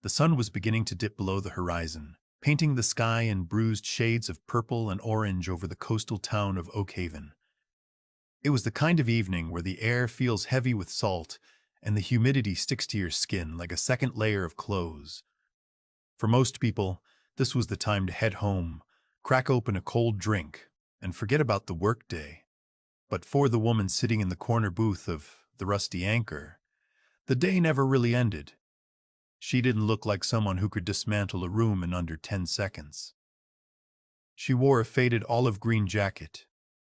The sun was beginning to dip below the horizon, painting the sky in bruised shades of purple and orange over the coastal town of Oakhaven. It was the kind of evening where the air feels heavy with salt and the humidity sticks to your skin like a second layer of clothes. For most people, this was the time to head home, crack open a cold drink, and forget about the workday. But for the woman sitting in the corner booth of the Rusty Anchor, the day never really ended. She didn't look like someone who could dismantle a room in under 10 seconds. She wore a faded olive-green jacket,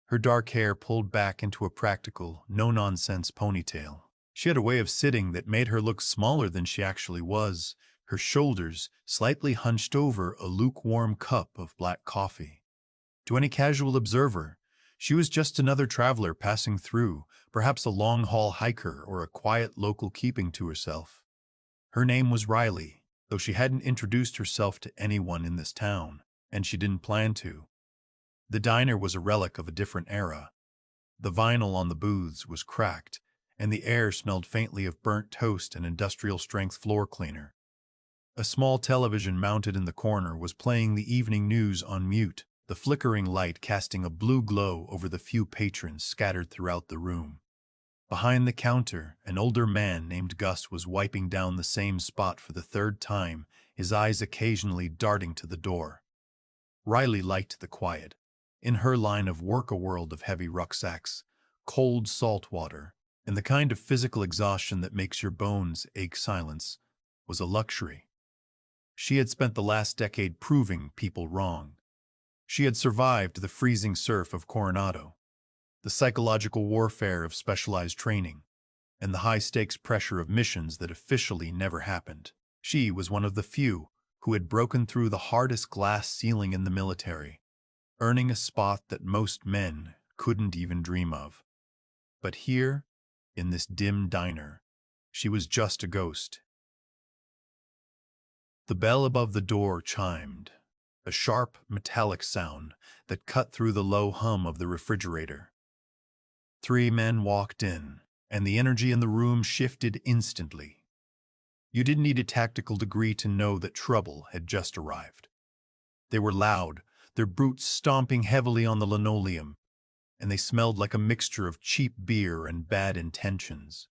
her dark hair pulled back into a practical, no-nonsense ponytail. She had a way of sitting that made her look smaller than she actually was, her shoulders slightly hunched over a lukewarm cup of black coffee. To any casual observer, she was just another traveler passing through, perhaps a long-haul hiker or a quiet local keeping to herself. Her name was Riley, though she hadn't introduced herself to anyone in this town, and she didn't plan to. The diner was a relic of a different era. The vinyl on the booths was cracked, and the air smelled faintly of burnt toast and industrial-strength floor cleaner. A small television mounted in the corner was playing the evening news on mute, the flickering light casting a blue glow over the few patrons scattered throughout the room. Behind the counter, an older man named Gus was wiping down the same spot for the third time, his eyes occasionally darting to the door. Riley liked the quiet. In her line of work, a world of heavy rucksacks, cold salt water, and the kind of physical exhaustion that makes your bones ache silence was a luxury. She had spent the last decade proving people wrong. She had survived the freezing surf of Coronado, the psychological warfare of specialized training, and the high-stakes pressure of missions that officially never happened. She was one of the few who had broken through the hardest glass ceiling in the military, earning a spot that most men couldn't even dream of. But here, in this dim diner, she was just a ghost. The bell above the door chimed, a sharp, metallic sound that cut through the low hum of the refrigerator. 3 men walked in, and the energy in the room shifted instantly. You didn't need a tactical degree to know that trouble had just arrived. They were loud, their boots stomping heavily on the linoleum, and they smelled like a mixture of cheap beer and bad intentions.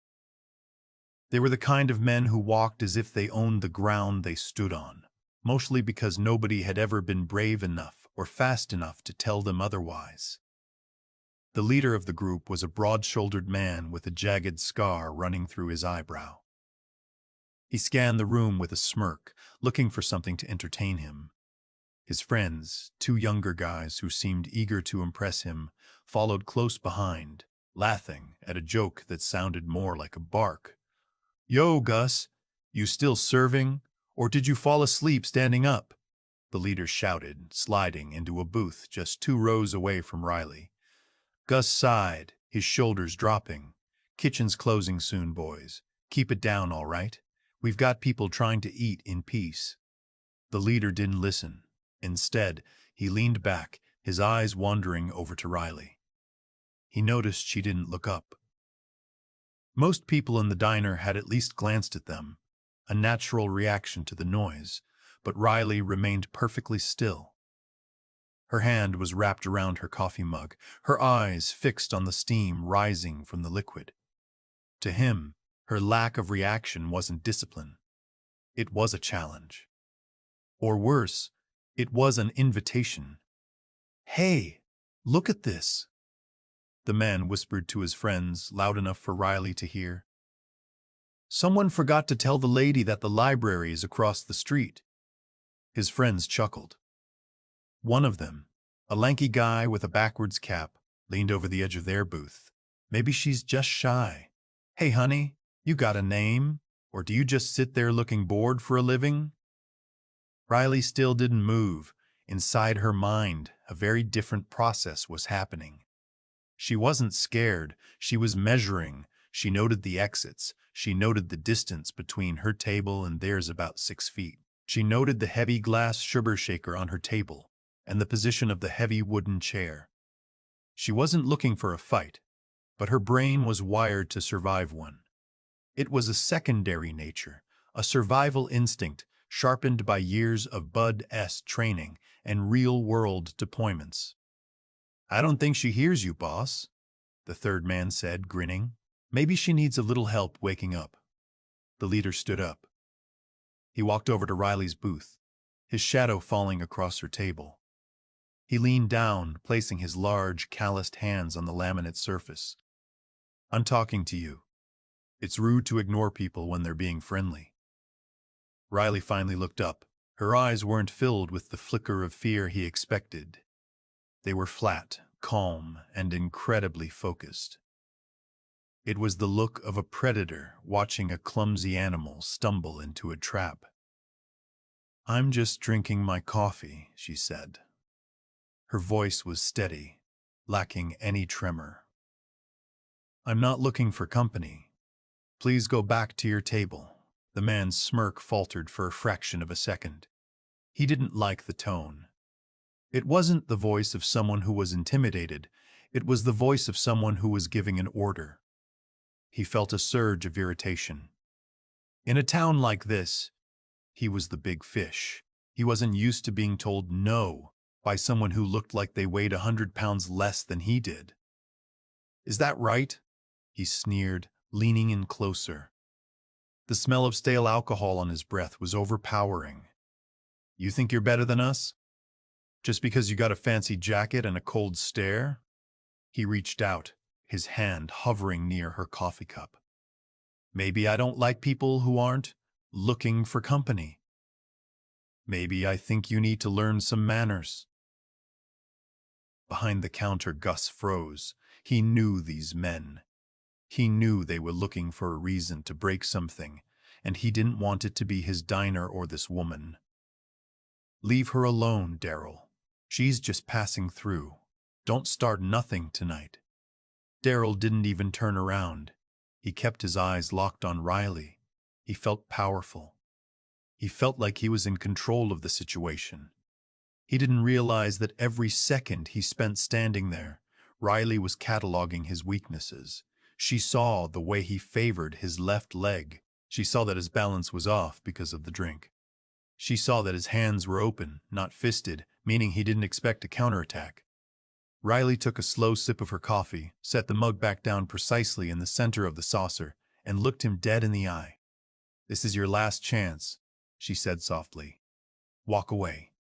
They were the kind of men who walked as if they owned the ground they stood on, mostly because nobody had ever been brave enough or fast enough to tell them otherwise. The leader of the group was a broad-shouldered man with a jagged scar running through his eyebrow. He scanned the room with a smirk, looking for something to entertain him. His friends, 2 younger guys who seemed eager to impress him, followed close behind, laughing at a joke that sounded more like a bark. "Yo, Gus, you still serving, or did you fall asleep standing up?" the leader shouted, sliding into a booth just 2 rows away from Riley. Gus sighed, his shoulders dropping. "Kitchen's closing soon, boys. Keep it down, all right? We've got people trying to eat in peace." The leader didn't listen. Instead, he leaned back, his eyes wandering over to Riley. He noticed she didn't look up. Most people in the diner had at least glanced at them, a natural reaction to the noise, but Riley remained perfectly still. Her hand was wrapped around her coffee mug, her eyes fixed on the steam rising from the liquid. To him, her lack of reaction wasn't discipline. It was a challenge. Or worse, it was an invitation. "Hey, look at this," the man whispered to his friends, loud enough for Riley to hear. "Someone forgot to tell the lady that the library is across the street." His friends chuckled. One of them, a lanky guy with a backwards cap, leaned over the edge of their booth. "Maybe she's just shy. Hey, honey, you got a name? Or do you just sit there looking bored for a living?" Riley still didn't move. Inside her mind, a very different process was happening. She wasn't scared. She was measuring. She noted the exits. She noted the distance between her table and theirs, about 6 feet. She noted the heavy glass sugar shaker on her table and the position of the heavy wooden chair. She wasn't looking for a fight, but her brain was wired to survive one. It was a secondary nature, a survival instinct sharpened by years of Bud-S training and real-world deployments. "I don't think she hears you, boss," the third man said, grinning. "Maybe she needs a little help waking up." The leader stood up. He walked over to Riley's booth, his shadow falling across her table. He leaned down, placing his large, calloused hands on the laminate surface. "I'm talking to you. It's rude to ignore people when they're being friendly." Riley finally looked up. Her eyes weren't filled with the flicker of fear he expected. They were flat, calm, and incredibly focused. It was the look of a predator watching a clumsy animal stumble into a trap. "I'm just drinking my coffee," she said. Her voice was steady, lacking any tremor. "I'm not looking for company. Please go back to your table." The man's smirk faltered for a fraction of a second. He didn't like the tone. It wasn't the voice of someone who was intimidated. It was the voice of someone who was giving an order. He felt a surge of irritation. In a town like this, he was the big fish. He wasn't used to being told no by someone who looked like they weighed 100 pounds less than he did. "Is that right?" he sneered, leaning in closer. The smell of stale alcohol on his breath was overpowering. "You think you're better than us? Just because you got a fancy jacket and a cold stare?" He reached out, his hand hovering near her coffee cup. "Maybe I don't like people who aren't looking for company. Maybe I think you need to learn some manners." Behind the counter, Gus froze. He knew these men. He knew they were looking for a reason to break something, and he didn't want it to be his diner or this woman. "Leave her alone, Daryl. She's just passing through. Don't start nothing tonight." Daryl didn't even turn around. He kept his eyes locked on Riley. He felt powerful. He felt like he was in control of the situation. He didn't realize that every second he spent standing there, Riley was cataloging his weaknesses. She saw the way he favored his left leg. She saw that his balance was off because of the drink. She saw that his hands were open, not fisted, meaning he didn't expect a counterattack. Riley took a slow sip of her coffee, set the mug back down precisely in the center of the saucer, and looked him dead in the eye. "This is your last chance," she said softly. "Walk away.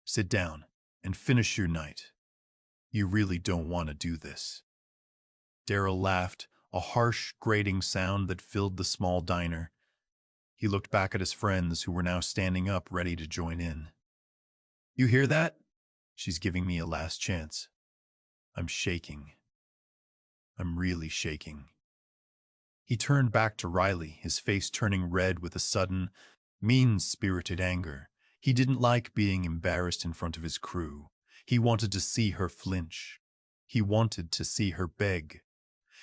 Sit down and finish your night. You really don't want to do this." Daryl laughed, a harsh, grating sound that filled the small diner. He looked back at his friends who were now standing up, ready to join in. "You hear that? She's giving me a last chance. I'm shaking. I'm really shaking." He turned back to Riley, his face turning red with a sudden, mean-spirited anger. He didn't like being embarrassed in front of his crew. He wanted to see her flinch. He wanted to see her beg.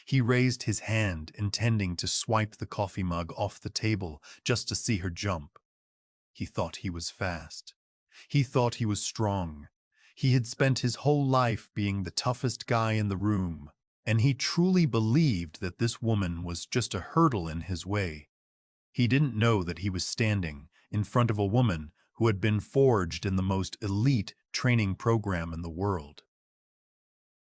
He raised his hand, intending to swipe the coffee mug off the table just to see her jump. He thought he was fast. He thought he was strong. He had spent his whole life being the toughest guy in the room, and he truly believed that this woman was just a hurdle in his way. He didn't know that he was standing in front of a woman who had been forged in the most elite training program in the world.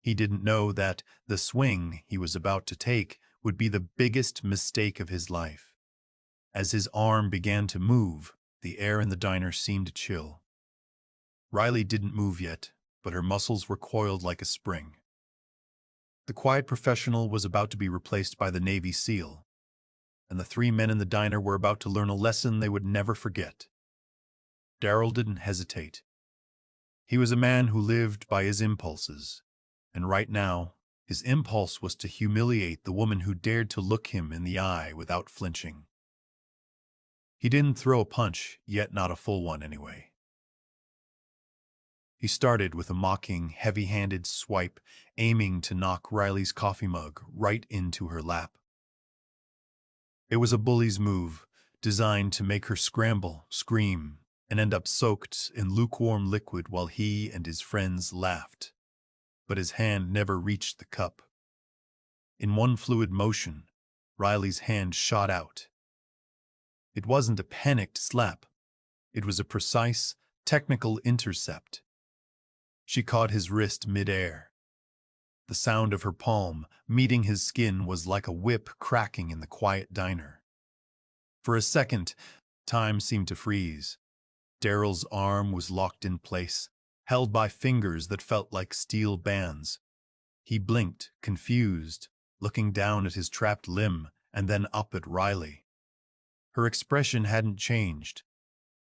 He didn't know that the swing he was about to take would be the biggest mistake of his life. As his arm began to move, the air in the diner seemed chill. Riley didn't move yet, but her muscles were coiled like a spring. The quiet professional was about to be replaced by the Navy SEAL, and the three men in the diner were about to learn a lesson they would never forget. Daryl didn't hesitate. He was a man who lived by his impulses, and right now, his impulse was to humiliate the woman who dared to look him in the eye without flinching. He didn't throw a punch, yet not a full one anyway. He started with a mocking, heavy-handed swipe, aiming to knock Riley's coffee mug right into her lap. It was a bully's move, designed to make her scramble, scream, and end up soaked in lukewarm liquid while he and his friends laughed. But his hand never reached the cup. In one fluid motion, Riley's hand shot out. It wasn't a panicked slap. It was a precise, technical intercept. She caught his wrist mid-air. The sound of her palm meeting his skin was like a whip cracking in the quiet diner. For a second, time seemed to freeze. Daryl's arm was locked in place, held by fingers that felt like steel bands. He blinked, confused, looking down at his trapped limb and then up at Riley. Her expression hadn't changed.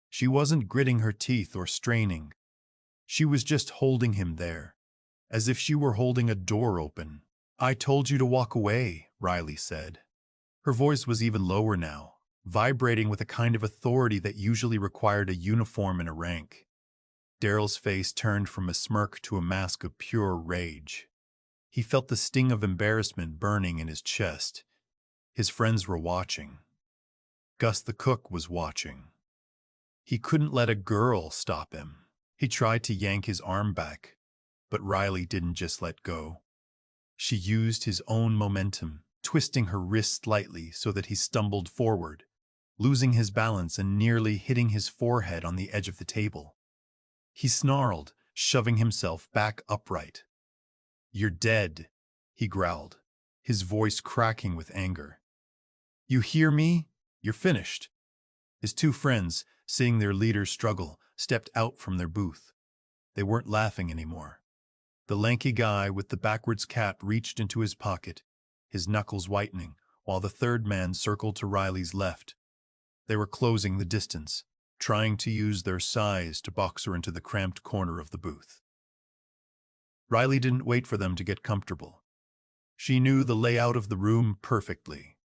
She wasn't gritting her teeth or straining. She was just holding him there, as if she were holding a door open. "I told you to walk away," Riley said. Her voice was even lower now, vibrating with a kind of authority that usually required a uniform and a rank. Daryl's face turned from a smirk to a mask of pure rage. He felt the sting of embarrassment burning in his chest. His friends were watching. Gus the cook was watching. He couldn't let a girl stop him. He tried to yank his arm back, but Riley didn't just let go. She used his own momentum, twisting her wrist slightly so that he stumbled forward, losing his balance and nearly hitting his forehead on the edge of the table. He snarled, shoving himself back upright. "You're dead," he growled, his voice cracking with anger. "You hear me? You're finished." His two friends, seeing their leader struggle, stepped out from their booth. They weren't laughing anymore. The lanky guy with the backwards cap reached into his pocket, his knuckles whitening, while the third man circled to Riley's left. They were closing the distance, trying to use their size to box her into the cramped corner of the booth. Riley didn't wait for them to get comfortable. She knew the layout of the room perfectly.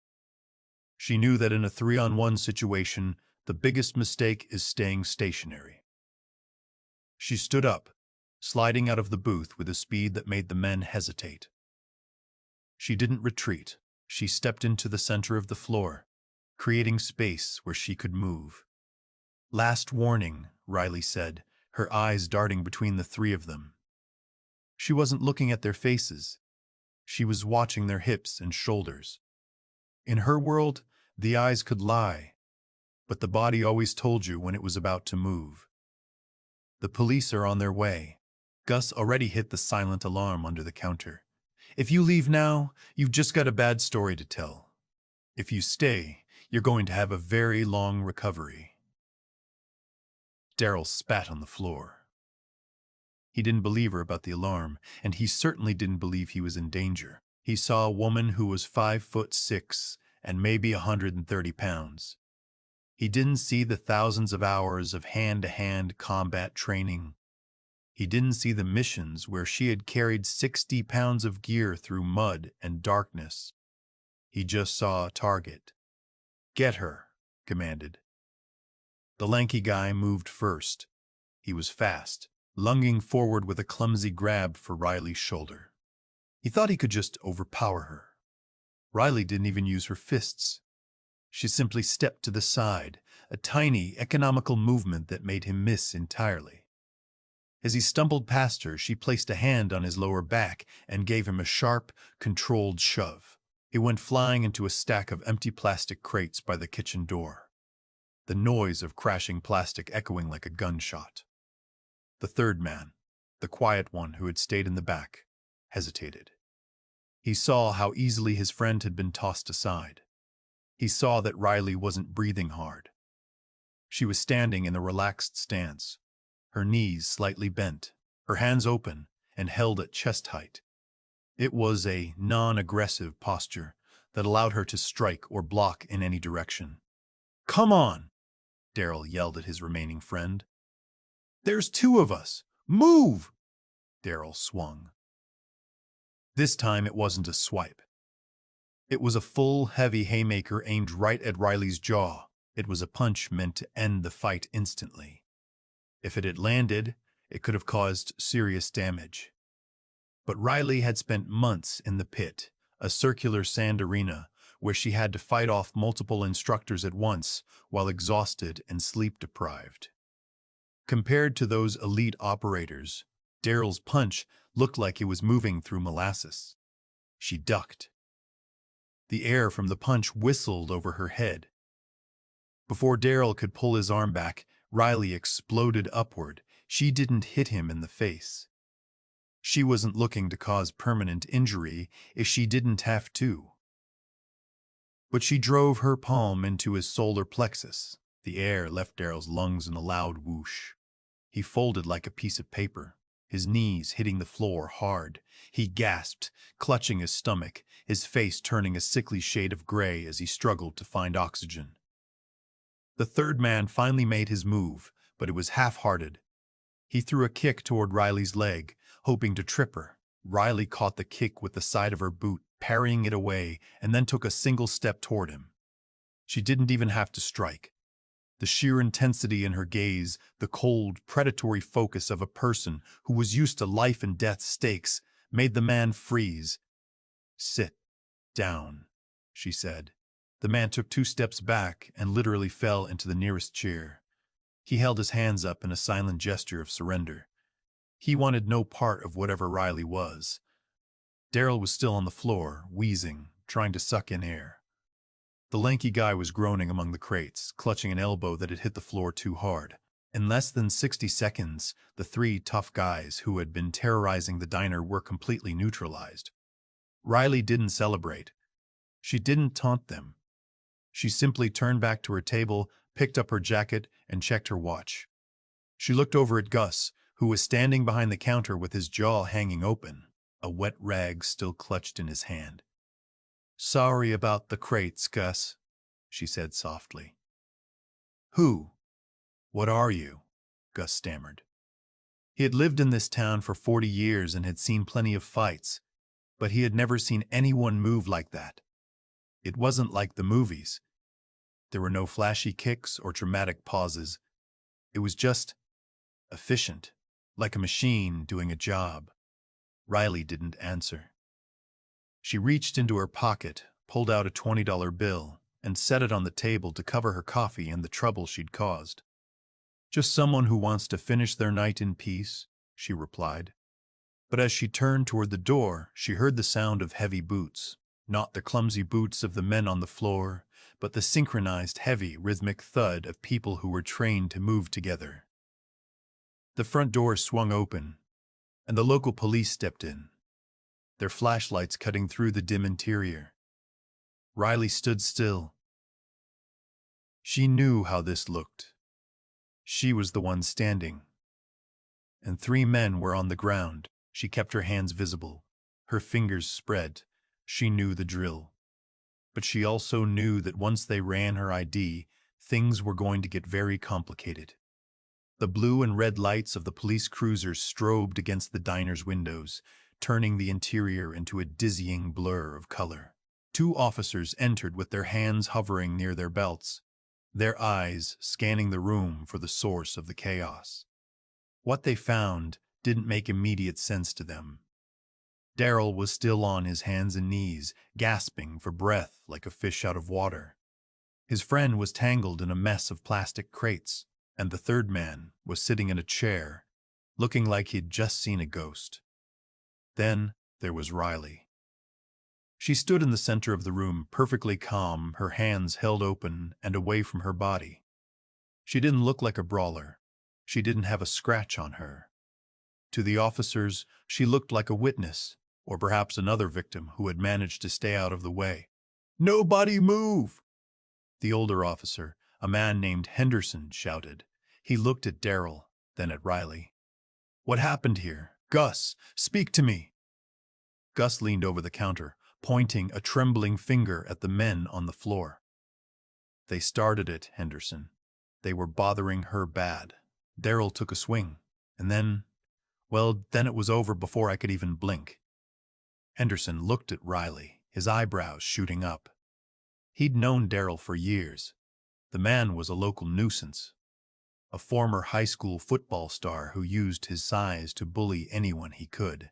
She knew that in a 3-on-1 situation, the biggest mistake is staying stationary. She stood up, sliding out of the booth with a speed that made the men hesitate. She didn't retreat. She stepped into the center of the floor, creating space where she could move. "Last warning," Riley said, her eyes darting between the three of them. She wasn't looking at their faces. She was watching their hips and shoulders. In her world, the eyes could lie, but the body always told you when it was about to move. "The police are on their way." Gus already hit the silent alarm under the counter. "If you leave now, you've just got a bad story to tell. If you stay, you're going to have a very long recovery." Daryl spat on the floor. He didn't believe her about the alarm, and he certainly didn't believe he was in danger. He saw a woman who was 5'6" and maybe 130 pounds. He didn't see the thousands of hours of hand-to-hand combat training. He didn't see the missions where she had carried 60 pounds of gear through mud and darkness. He just saw a target. "Get her," commanded. The lanky guy moved first. He was fast, lunging forward with a clumsy grab for Riley's shoulder. He thought he could just overpower her. Riley didn't even use her fists. She simply stepped to the side, a tiny, economical movement that made him miss entirely. As he stumbled past her, she placed a hand on his lower back and gave him a sharp, controlled shove. He went flying into a stack of empty plastic crates by the kitchen door, the noise of crashing plastic echoing like a gunshot. The third man, the quiet one who had stayed in the back, hesitated. He saw how easily his friend had been tossed aside. He saw that Riley wasn't breathing hard. She was standing in a relaxed stance, her knees slightly bent, her hands open and held at chest height. It was a non-aggressive posture that allowed her to strike or block in any direction. "Come on!" Daryl yelled at his remaining friend. "There's two of us! Move!" Daryl swung. This time it wasn't a swipe. It was a full, heavy haymaker aimed right at Riley's jaw. It was a punch meant to end the fight instantly. If it had landed, it could have caused serious damage. But Riley had spent months in the pit, a circular sand arena where she had to fight off multiple instructors at once while exhausted and sleep-deprived. Compared to those elite operators, Daryl's punch looked like it was moving through molasses. She ducked. The air from the punch whistled over her head. Before Daryl could pull his arm back, Riley exploded upward. She didn't hit him in the face. She wasn't looking to cause permanent injury if she didn't have to. But she drove her palm into his solar plexus. The air left Daryl's lungs in a loud whoosh. He folded like a piece of paper, his knees hitting the floor hard. He gasped, clutching his stomach, his face turning a sickly shade of gray as he struggled to find oxygen. The third man finally made his move, but it was half-hearted. He threw a kick toward Riley's leg, hoping to trip her. Riley caught the kick with the side of her boot, parrying it away, and then took a single step toward him. She didn't even have to strike. The sheer intensity in her gaze, the cold, predatory focus of a person who was used to life-and-death stakes, made the man freeze. "Sit down," she said. The man took 2 steps back and literally fell into the nearest chair. He held his hands up in a silent gesture of surrender. He wanted no part of whatever Riley was. Daryl was still on the floor, wheezing, trying to suck in air. The lanky guy was groaning among the crates, clutching an elbow that had hit the floor too hard. In less than 60 seconds, the 3 tough guys who had been terrorizing the diner were completely neutralized. Riley didn't celebrate. She didn't taunt them. She simply turned back to her table, picked up her jacket, and checked her watch. She looked over at Gus, who was standing behind the counter with his jaw hanging open, a wet rag still clutched in his hand. "Sorry about the crates, Gus," she said softly. "Who? What are you?" Gus stammered. He had lived in this town for 40 years and had seen plenty of fights, but he had never seen anyone move like that. It wasn't like the movies. There were no flashy kicks or dramatic pauses. It was just efficient, like a machine doing a job. Riley didn't answer. She reached into her pocket, pulled out a $20 bill, and set it on the table to cover her coffee and the trouble she'd caused. "Just someone who wants to finish their night in peace," she replied. But as she turned toward the door, she heard the sound of heavy boots. Not the clumsy boots of the men on the floor, but the synchronized, heavy, rhythmic thud of people who were trained to move together. The front door swung open, and the local police stepped in, their flashlights cutting through the dim interior. Riley stood still. She knew how this looked. She was the one standing, and 3 men were on the ground. She kept her hands visible, her fingers spread. She knew the drill. But she also knew that once they ran her ID, things were going to get very complicated. The blue and red lights of the police cruisers strobed against the diner's windows, turning the interior into a dizzying blur of color. 2 officers entered with their hands hovering near their belts, their eyes scanning the room for the source of the chaos. What they found didn't make immediate sense to them. Daryl was still on his hands and knees, gasping for breath like a fish out of water. His friend was tangled in a mess of plastic crates, and the third man was sitting in a chair, looking like he'd just seen a ghost. Then there was Riley. She stood in the center of the room, perfectly calm, her hands held open and away from her body. She didn't look like a brawler. She didn't have a scratch on her. To the officers, she looked like a witness, or perhaps another victim who had managed to stay out of the way. "Nobody move!" The older officer, a man named Henderson, shouted. He looked at Daryl, then at Riley. "What happened here? Gus, speak to me!" Gus leaned over the counter, pointing a trembling finger at the men on the floor. "They started it, Henderson. They were bothering her bad. Daryl took a swing, and then it was over before I could even blink." Henderson looked at Riley, his eyebrows shooting up. He'd known Daryl for years. The man was a local nuisance, a former high school football star who used his size to bully anyone he could.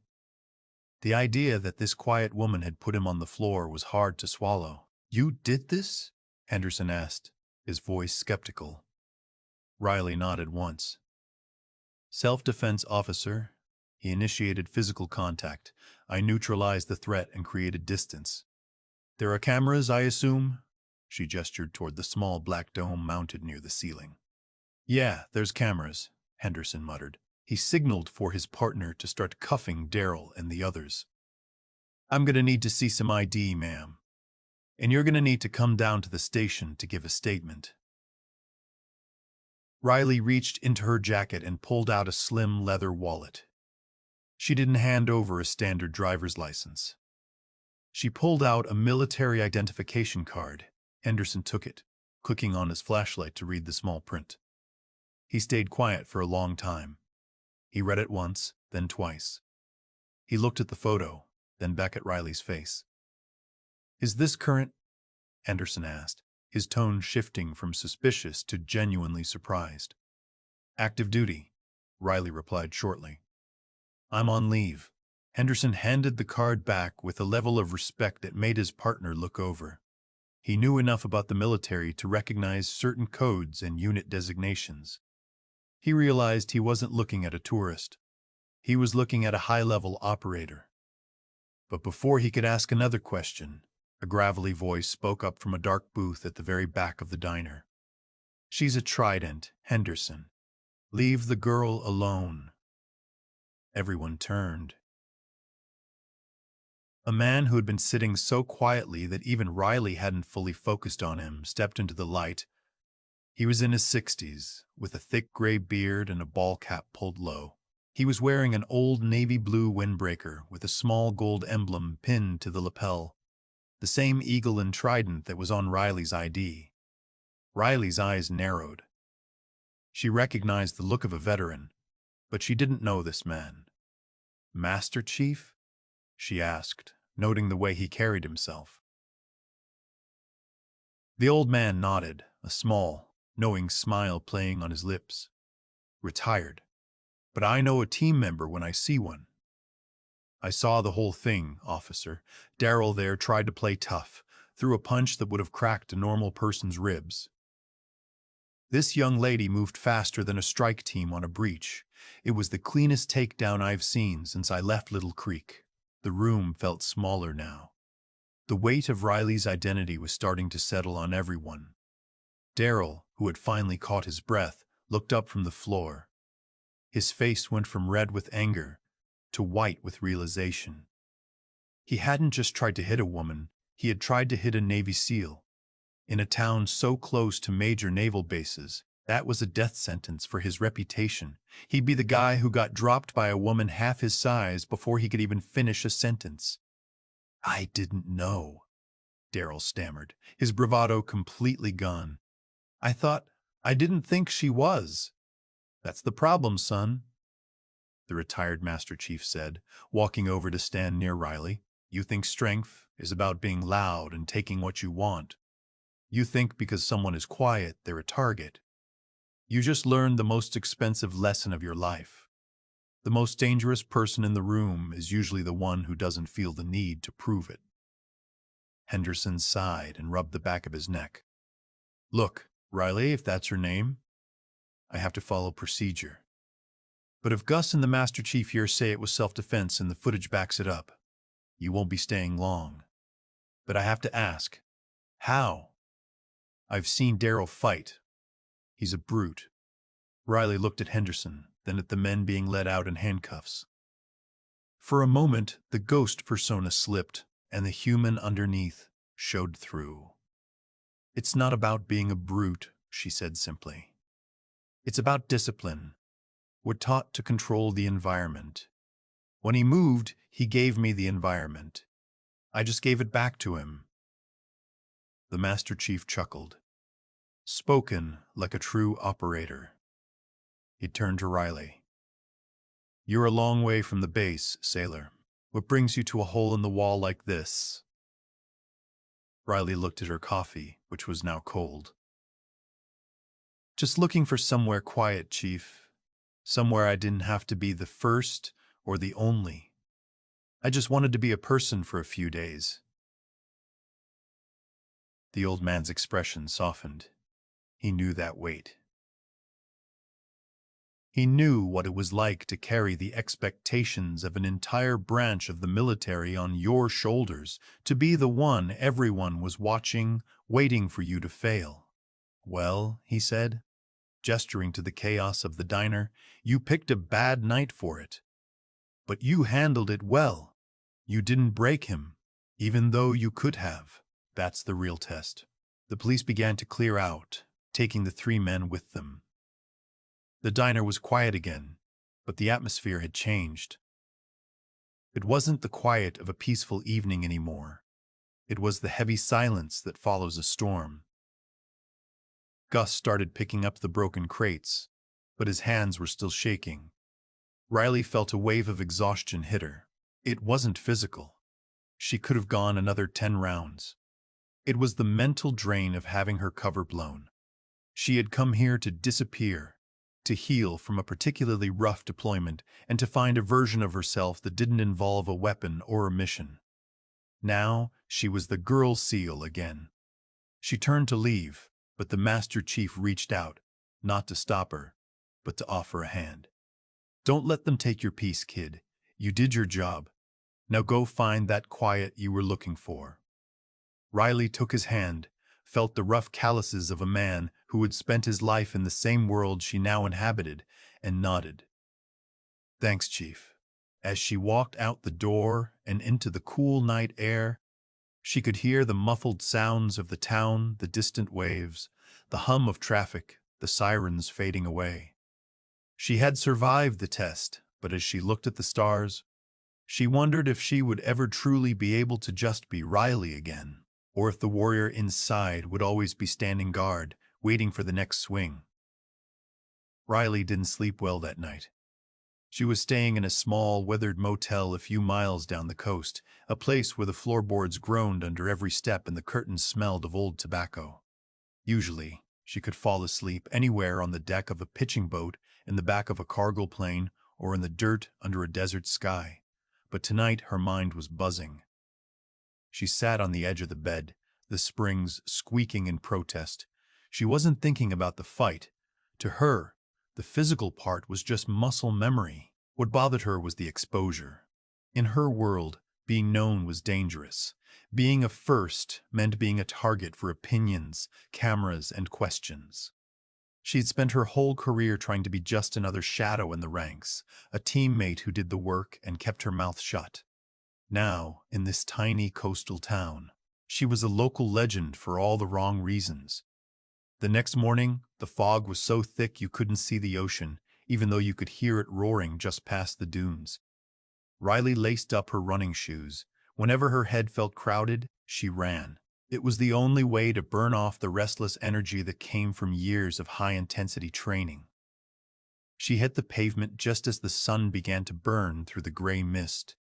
The idea that this quiet woman had put him on the floor was hard to swallow. "You did this?" Henderson asked, his voice skeptical. Riley nodded once. "Self-defense officer." He initiated physical contact. I neutralized the threat and created distance. "There are cameras, I assume?" She gestured toward the small black dome mounted near the ceiling. Yeah, there's cameras, Henderson muttered. He signaled for his partner to start cuffing Daryl and the others. I'm gonna need to see some ID, ma'am. And you're gonna need to come down to the station to give a statement. Riley reached into her jacket and pulled out a slim leather wallet. She didn't hand over a standard driver's license. She pulled out a military identification card. Henderson took it, clicking on his flashlight to read the small print. He stayed quiet for a long time. He read it once, then twice. He looked at the photo, then back at Riley's face. Is this current? Henderson asked, his tone shifting from suspicious to genuinely surprised. Active duty, Riley replied shortly. I'm on leave. Henderson handed the card back with a level of respect that made his partner look over. He knew enough about the military to recognize certain codes and unit designations. He realized he wasn't looking at a tourist. He was looking at a high-level operator. But before he could ask another question, a gravelly voice spoke up from a dark booth at the very back of the diner. She's a Trident, Henderson. Leave the girl alone. Everyone turned. A man who had been sitting so quietly that even Riley hadn't fully focused on him stepped into the light. He was in his 60s, with a thick gray beard and a ball cap pulled low. He was wearing an old navy blue windbreaker with a small gold emblem pinned to the lapel, the same eagle and trident that was on Riley's ID. Riley's eyes narrowed. She recognized the look of a veteran, but she didn't know this man. Master Chief? She asked, noting the way he carried himself. The old man nodded, a small, knowing smile playing on his lips. Retired. But I know a team member when I see one. I saw the whole thing, officer. Daryl there tried to play tough, threw a punch that would have cracked a normal person's ribs. This young lady moved faster than a strike team on a breach. It was the cleanest takedown I've seen since I left Little Creek. The room felt smaller now. The weight of Riley's identity was starting to settle on everyone. Daryl, who had finally caught his breath, looked up from the floor. His face went from red with anger to white with realization. He hadn't just tried to hit a woman, he had tried to hit a Navy SEAL. In a town so close to major naval bases, that was a death sentence for his reputation. He'd be the guy who got dropped by a woman half his size before he could even finish a sentence. I didn't know, Daryl stammered, his bravado completely gone. I didn't think she was. That's the problem, son, the retired Master Chief said, walking over to stand near Riley. You think strength is about being loud and taking what you want. You think because someone is quiet, they're a target. You just learned the most expensive lesson of your life. The most dangerous person in the room is usually the one who doesn't feel the need to prove it. Henderson sighed and rubbed the back of his neck. Look, Riley, if that's her name, I have to follow procedure. But if Gus and the Master Chief here say it was self-defense and the footage backs it up, you won't be staying long. But I have to ask, how? I've seen Daryl fight. He's a brute. Riley looked at Henderson, then at the men being led out in handcuffs. For a moment, the ghost persona slipped, and the human underneath showed through. It's not about being a brute, she said simply. It's about discipline. We're taught to control the environment. When he moved, he gave me the environment. I just gave it back to him. The Master Chief chuckled. Spoken like a true operator. He turned to Riley. You're a long way from the base, sailor. What brings you to a hole in the wall like this? Riley looked at her coffee, which was now cold. Just looking for somewhere quiet, Chief. Somewhere I didn't have to be the first or the only. I just wanted to be a person for a few days. The old man's expression softened. He knew that weight. He knew what it was like to carry the expectations of an entire branch of the military on your shoulders, to be the one everyone was watching waiting for you to fail. Well, he said, gesturing to the chaos of the diner, you picked a bad night for it. But you handled it well. You didn't break him, even though you could have. That's the real test. The police began to clear out, taking the three men with them. The diner was quiet again, but the atmosphere had changed. It wasn't the quiet of a peaceful evening anymore. It was the heavy silence that follows a storm. Gus started picking up the broken crates, but his hands were still shaking. Riley felt a wave of exhaustion hit her. It wasn't physical. She could have gone another 10 rounds. It was the mental drain of having her cover blown. She had come here to disappear, to heal from a particularly rough deployment, and to find a version of herself that didn't involve a weapon or a mission. Now, she was the girl SEAL again. She turned to leave, but the Master Chief reached out, not to stop her, but to offer a hand. Don't let them take your peace, kid. You did your job. Now go find that quiet you were looking for. Riley took his hand, felt the rough calluses of a man who had spent his life in the same world she now inhabited, and nodded. Thanks, Chief. As she walked out the door and into the cool night air, she could hear the muffled sounds of the town, the distant waves, the hum of traffic, the sirens fading away. She had survived the test, but as she looked at the stars, she wondered if she would ever truly be able to just be Riley again, or if the warrior inside would always be standing guard, waiting for the next swing. Riley didn't sleep well that night. She was staying in a small, weathered motel a few miles down the coast, a place where the floorboards groaned under every step and the curtains smelled of old tobacco. Usually, she could fall asleep anywhere on the deck of a pitching boat, in the back of a cargo plane, or in the dirt under a desert sky. But tonight her mind was buzzing. She sat on the edge of the bed, the springs squeaking in protest. She wasn't thinking about the fight. To her, the physical part was just muscle memory. What bothered her was the exposure. In her world, being known was dangerous. Being a first meant being a target for opinions, cameras, and questions. She had spent her whole career trying to be just another shadow in the ranks, a teammate who did the work and kept her mouth shut. Now, in this tiny coastal town, she was a local legend for all the wrong reasons. The next morning, the fog was so thick you couldn't see the ocean, even though you could hear it roaring just past the dunes. Riley laced up her running shoes. Whenever her head felt crowded, she ran. It was the only way to burn off the restless energy that came from years of high-intensity training. She hit the pavement just as the sun began to burn through the gray mist.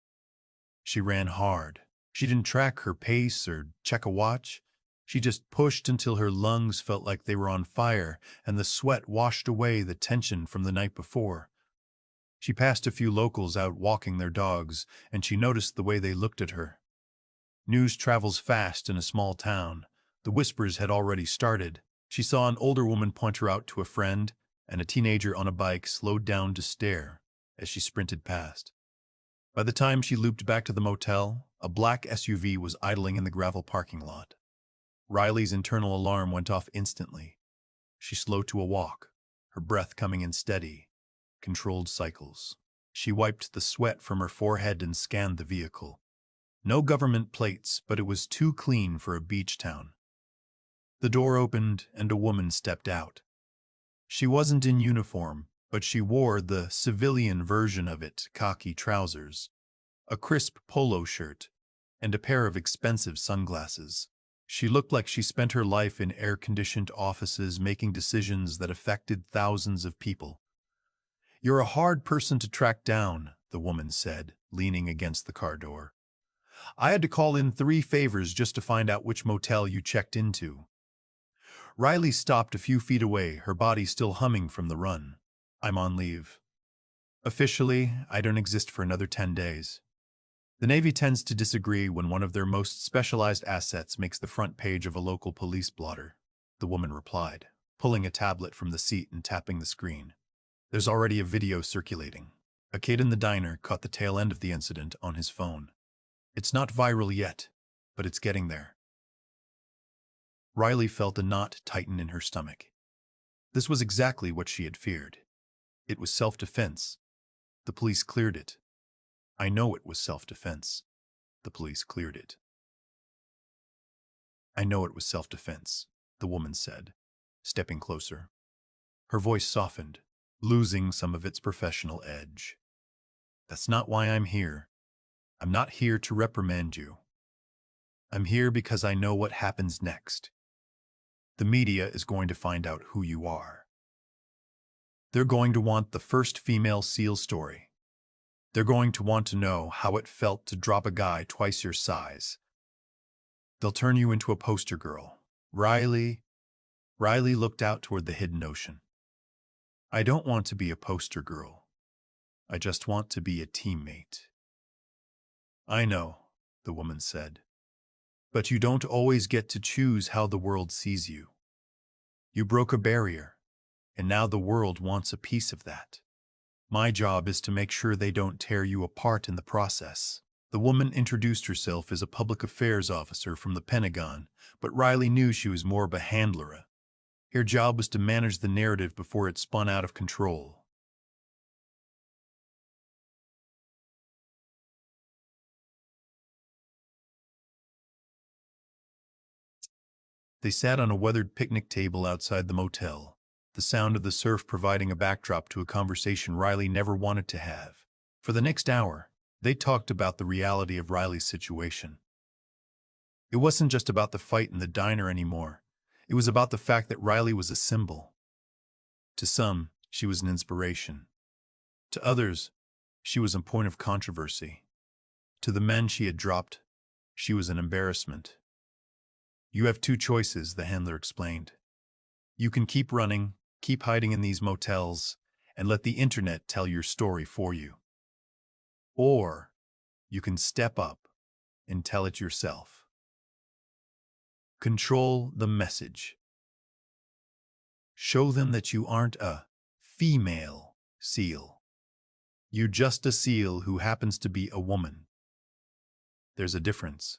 She ran hard. She didn't track her pace or check a watch. She just pushed until her lungs felt like they were on fire and the sweat washed away the tension from the night before. She passed a few locals out walking their dogs, and she noticed the way they looked at her. News travels fast in a small town. The whispers had already started. She saw an older woman point her out to a friend, and a teenager on a bike slowed down to stare as she sprinted past. By the time she looped back to the motel, a black SUV was idling in the gravel parking lot. Riley's internal alarm went off instantly. She slowed to a walk, her breath coming in steady, controlled cycles. She wiped the sweat from her forehead and scanned the vehicle. No government plates, but it was too clean for a beach town. The door opened and a woman stepped out. She wasn't in uniform, but she wore the civilian version of it, khaki trousers, a crisp polo shirt, and a pair of expensive sunglasses. She looked like she spent her life in air-conditioned offices making decisions that affected thousands of people. "You're a hard person to track down," the woman said, leaning against the car door. "I had to call in 3 favors just to find out which motel you checked into." Riley stopped a few feet away, her body still humming from the run. "I'm on leave. Officially, I don't exist for another 10 days. The Navy tends to disagree when one of their most specialized assets makes the front page of a local police blotter," the woman replied, pulling a tablet from the seat and tapping the screen. "There's already a video circulating." A kid in the diner caught the tail end of the incident on his phone. "It's not viral yet, but it's getting there." Riley felt a knot tighten in her stomach. This was exactly what she had feared. It was self-defense. The police cleared it. I know it was self-defense. The police cleared it. I know it was self-defense, the woman said, stepping closer. Her voice softened, losing some of its professional edge. That's not why I'm here. I'm not here to reprimand you. I'm here because I know what happens next. The media is going to find out who you are. They're going to want the first female SEAL story. They're going to want to know how it felt to drop a guy twice your size. They'll turn you into a poster girl. Riley looked out toward the hidden ocean. I don't want to be a poster girl. I just want to be a teammate. I know, the woman said. But you don't always get to choose how the world sees you. You broke a barrier, and now the world wants a piece of that. My job is to make sure they don't tear you apart in the process. The woman introduced herself as a public affairs officer from the Pentagon, but Riley knew she was more of a handler. Her job was to manage the narrative before it spun out of control. They sat on a weathered picnic table outside the motel, the sound of the surf providing a backdrop to a conversation Riley never wanted to have. For the next hour, they talked about the reality of Riley's situation. It wasn't just about the fight in the diner anymore. It was about the fact that Riley was a symbol. To some, she was an inspiration. To others, she was a point of controversy. To the men she had dropped, she was an embarrassment. You have two choices, the handler explained. You can keep running, keep hiding in these motels, and let the internet tell your story for you. Or you can step up and tell it yourself. Control the message. Show them that you aren't a female SEAL. You're just a SEAL who happens to be a woman. There's a difference.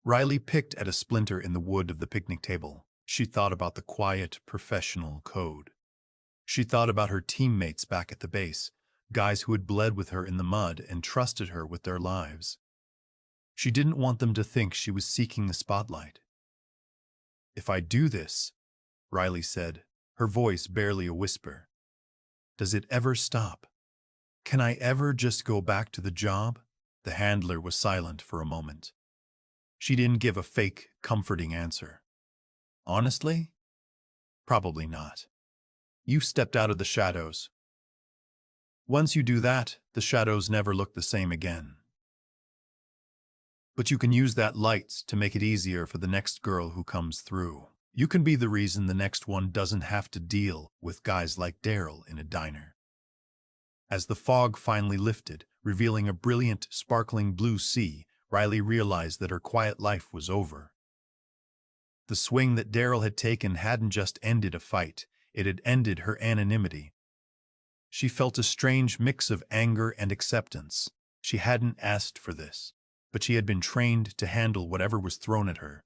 Riley picked at a splinter in the wood of the picnic table. She thought about the quiet, professional code. She thought about her teammates back at the base, guys who had bled with her in the mud and trusted her with their lives. She didn't want them to think she was seeking the spotlight. If I do this, Riley said, her voice barely a whisper, does it ever stop? Can I ever just go back to the job? The handler was silent for a moment. She didn't give a fake, comforting answer. Honestly? Probably not. You've stepped out of the shadows. Once you do that, the shadows never look the same again. But you can use that light to make it easier for the next girl who comes through. You can be the reason the next one doesn't have to deal with guys like Daryl in a diner. As the fog finally lifted, revealing a brilliant, sparkling blue sea, Riley realized that her quiet life was over. The swing that Daryl had taken hadn't just ended a fight, it had ended her anonymity. She felt a strange mix of anger and acceptance. She hadn't asked for this, but she had been trained to handle whatever was thrown at her.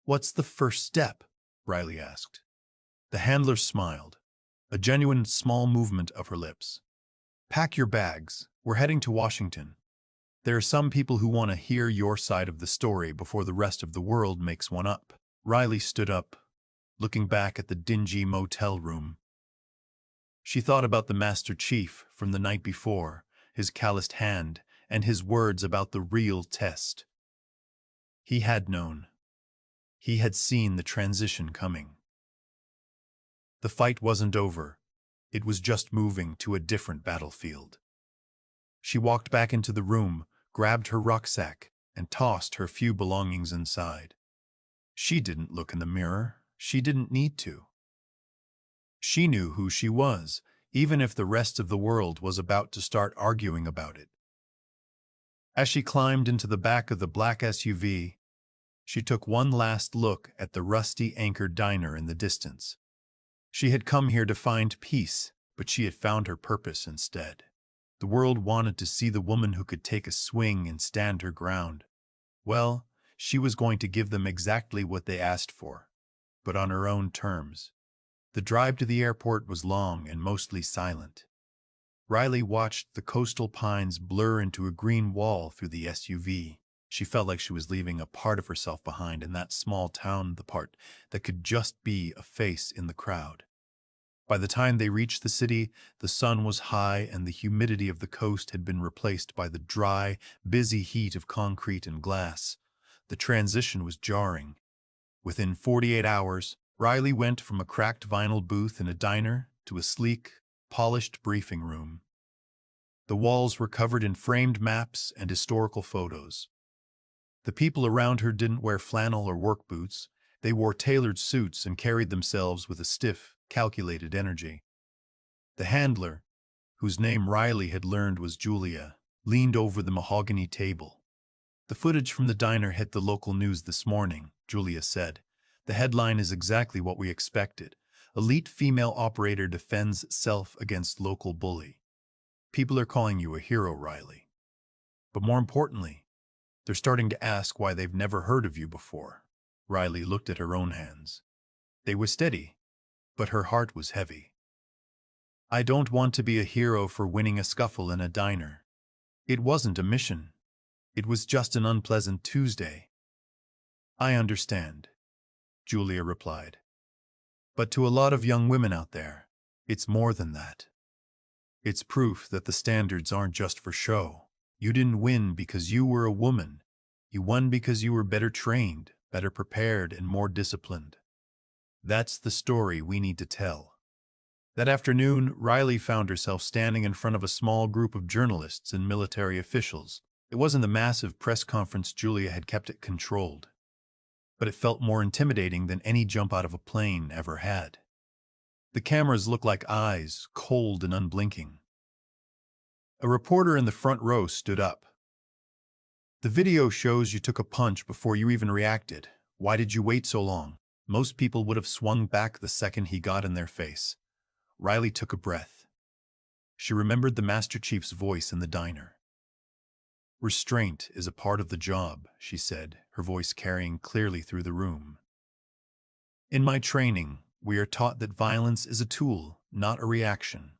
What's the first step? Riley asked. The handler smiled, a genuine small movement of her lips. Pack your bags. We're heading to Washington. There are some people who want to hear your side of the story before the rest of the world makes one up. Riley stood up, looking back at the dingy motel room. She thought about the Master Chief from the night before, his calloused hand, and his words about the real test. He had known. He had seen the transition coming. The fight wasn't over. It was just moving to a different battlefield. She walked back into the room, grabbed her rucksack, and tossed her few belongings inside. She didn't look in the mirror. She didn't need to. She knew who she was, even if the rest of the world was about to start arguing about it. As she climbed into the back of the black SUV, she took one last look at the rusty anchored diner in the distance. She had come here to find peace, but she had found her purpose instead. The world wanted to see the woman who could take a swing and stand her ground. Well, She was going to give them exactly what they asked for, but on her own terms. The drive to the airport was long and mostly silent. Riley watched the coastal pines blur into a green wall through the SUV. She felt like she was leaving a part of herself behind in that small town, the part that could just be a face in the crowd. By the time they reached the city, the sun was high and the humidity of the coast had been replaced by the dry, busy heat of concrete and glass. The transition was jarring. Within 48 hours, Riley went from a cracked vinyl booth in a diner to a sleek, polished briefing room. The walls were covered in framed maps and historical photos. The people around her didn't wear flannel or work boots. They wore tailored suits and carried themselves with a stiff, calculated energy. The handler, whose name Riley had learned was Julia, leaned over the mahogany table. "The footage from the diner hit the local news this morning," Julia said. "The headline is exactly what we expected. Elite female operator defends self against local bully. People are calling you a hero, Riley. But more importantly, they're starting to ask why they've never heard of you before." Riley looked at her own hands. They were steady, but her heart was heavy. "I don't want to be a hero for winning a scuffle in a diner. It wasn't a mission. It was just an unpleasant Tuesday." "I understand," Julia replied. "But to a lot of young women out there, it's more than that. It's proof that the standards aren't just for show. You didn't win because you were a woman. You won because you were better trained, better prepared, and more disciplined. That's the story we need to tell." That afternoon, Riley found herself standing in front of a small group of journalists and military officials. It wasn't the massive press conference Julia had kept it controlled, but it felt more intimidating than any jump out of a plane ever had. The cameras looked like eyes, cold and unblinking. A reporter in the front row stood up. "The video shows you took a punch before you even reacted. Why did you wait so long?" Most people would have swung back the second he got in their face. Riley took a breath. She remembered the Master Chief's voice in the diner. "Restraint is a part of the job," she said, her voice carrying clearly through the room. "In my training, we are taught that violence is a tool, not a reaction.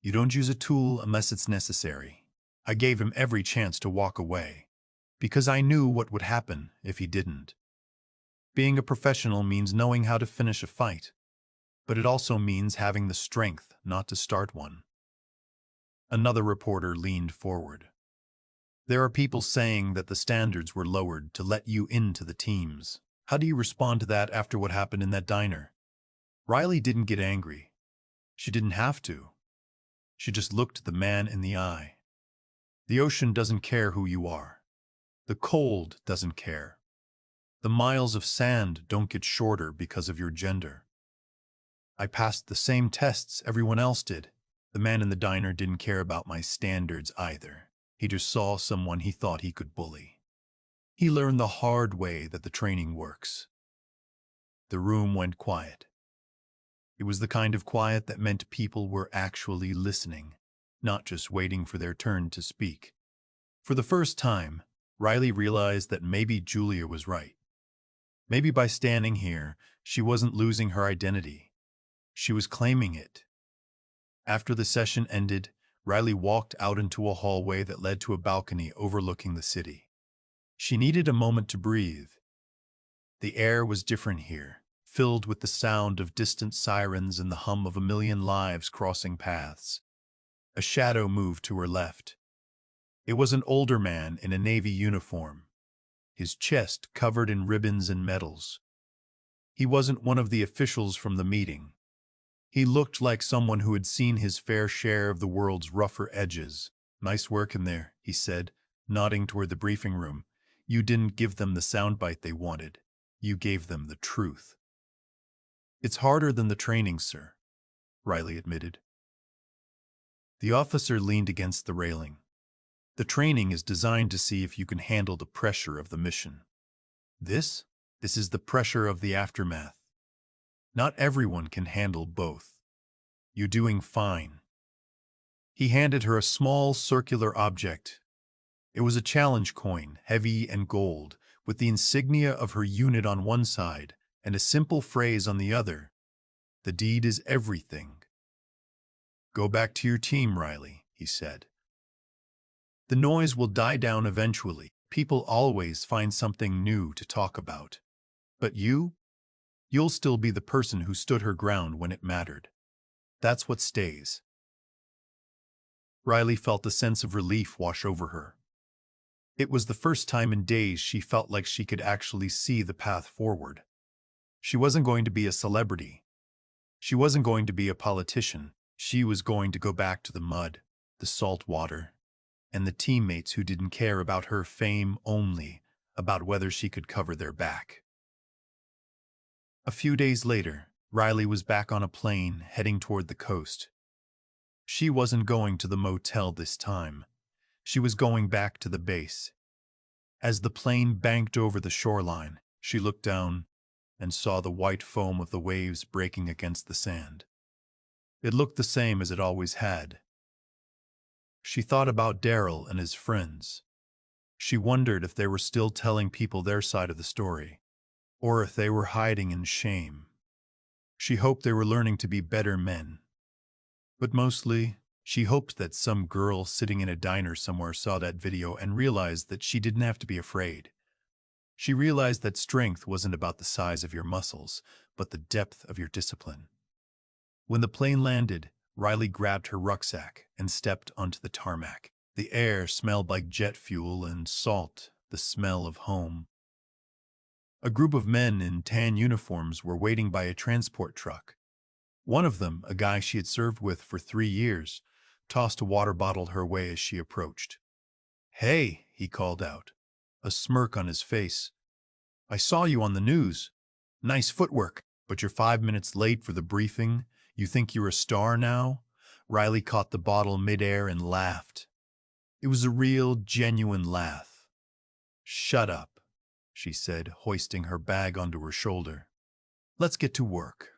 You don't use a tool unless it's necessary." I gave him every chance to walk away, because I knew what would happen if he didn't. Being a professional means knowing how to finish a fight, but it also means having the strength not to start one. Another reporter leaned forward. "There are people saying that the standards were lowered to let you into the teams. How do you respond to that after what happened in that diner?" Riley didn't get angry. She didn't have to. She just looked the man in the eye. "The ocean doesn't care who you are. The cold doesn't care. The miles of sand don't get shorter because of your gender. I passed the same tests everyone else did." The man in the diner didn't care about my standards either. He just saw someone he thought he could bully. He learned the hard way that the training works. The room went quiet. It was the kind of quiet that meant people were actually listening, not just waiting for their turn to speak. For the first time, Riley realized that maybe Julia was right. Maybe by standing here, she wasn't losing her identity. She was claiming it. After the session ended, Riley walked out into a hallway that led to a balcony overlooking the city. She needed a moment to breathe. The air was different here, filled with the sound of distant sirens and the hum of a million lives crossing paths. A shadow moved to her left. It was an older man in a Navy uniform, his chest covered in ribbons and medals. He wasn't one of the officials from the meeting. He looked like someone who had seen his fair share of the world's rougher edges. "Nice work in there," he said, nodding toward the briefing room. "You didn't give them the soundbite they wanted. You gave them the truth." "It's harder than the training, sir," Riley admitted. The officer leaned against the railing. "The training is designed to see if you can handle the pressure of the mission. This is the pressure of the aftermath. Not everyone can handle both. You're doing fine." He handed her a small circular object. It was a challenge coin, heavy and gold, with the insignia of her unit on one side and a simple phrase on the other: "The deed is everything." "Go back to your team, Riley," he said. "The noise will die down eventually. People always find something new to talk about. But you'll still be the person who stood her ground when it mattered. That's what stays." Riley felt a sense of relief wash over her. It was the first time in days she felt like she could actually see the path forward. She wasn't going to be a celebrity. She wasn't going to be a politician. She was going to go back to the mud, the salt water, and the teammates who didn't care about her fame, only about whether she could cover their back. A few days later, Riley was back on a plane heading toward the coast. She wasn't going to the motel this time. She was going back to the base. As the plane banked over the shoreline, she looked down and saw the white foam of the waves breaking against the sand. It looked the same as it always had. She thought about Daryl and his friends. She wondered if they were still telling people their side of the story, or if they were hiding in shame. She hoped they were learning to be better men. But mostly, she hoped that some girl sitting in a diner somewhere saw that video and realized that she didn't have to be afraid. She realized that strength wasn't about the size of your muscles, but the depth of your discipline. When the plane landed, Riley grabbed her rucksack and stepped onto the tarmac. The air smelled like jet fuel and salt, the smell of home. A group of men in tan uniforms were waiting by a transport truck. One of them, a guy she had served with for 3 years, tossed a water bottle her way as she approached. "Hey," he called out, a smirk on his face. "I saw you on the news. Nice footwork, but you're 5 minutes late for the briefing. You think you're a star now?" Riley caught the bottle midair and laughed. It was a real, genuine laugh. "Shut up," she said, hoisting her bag onto her shoulder. "Let's get to work."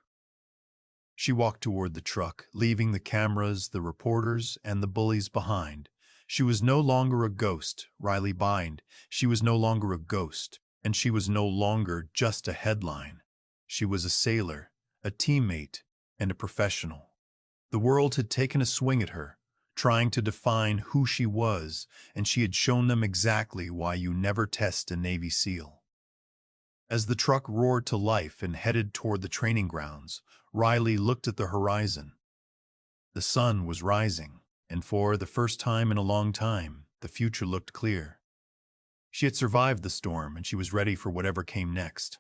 She walked toward the truck, leaving the cameras, the reporters, and the bullies behind. She was no longer a ghost, Riley Bind. She was no longer a ghost, and she was no longer just a headline. She was a sailor, a teammate, and a professional. The world had taken a swing at her, trying to define who she was, and she had shown them exactly why you never test a Navy SEAL. As the truck roared to life and headed toward the training grounds, Riley looked at the horizon. The sun was rising, and for the first time in a long time, the future looked clear. She had survived the storm, and she was ready for whatever came next.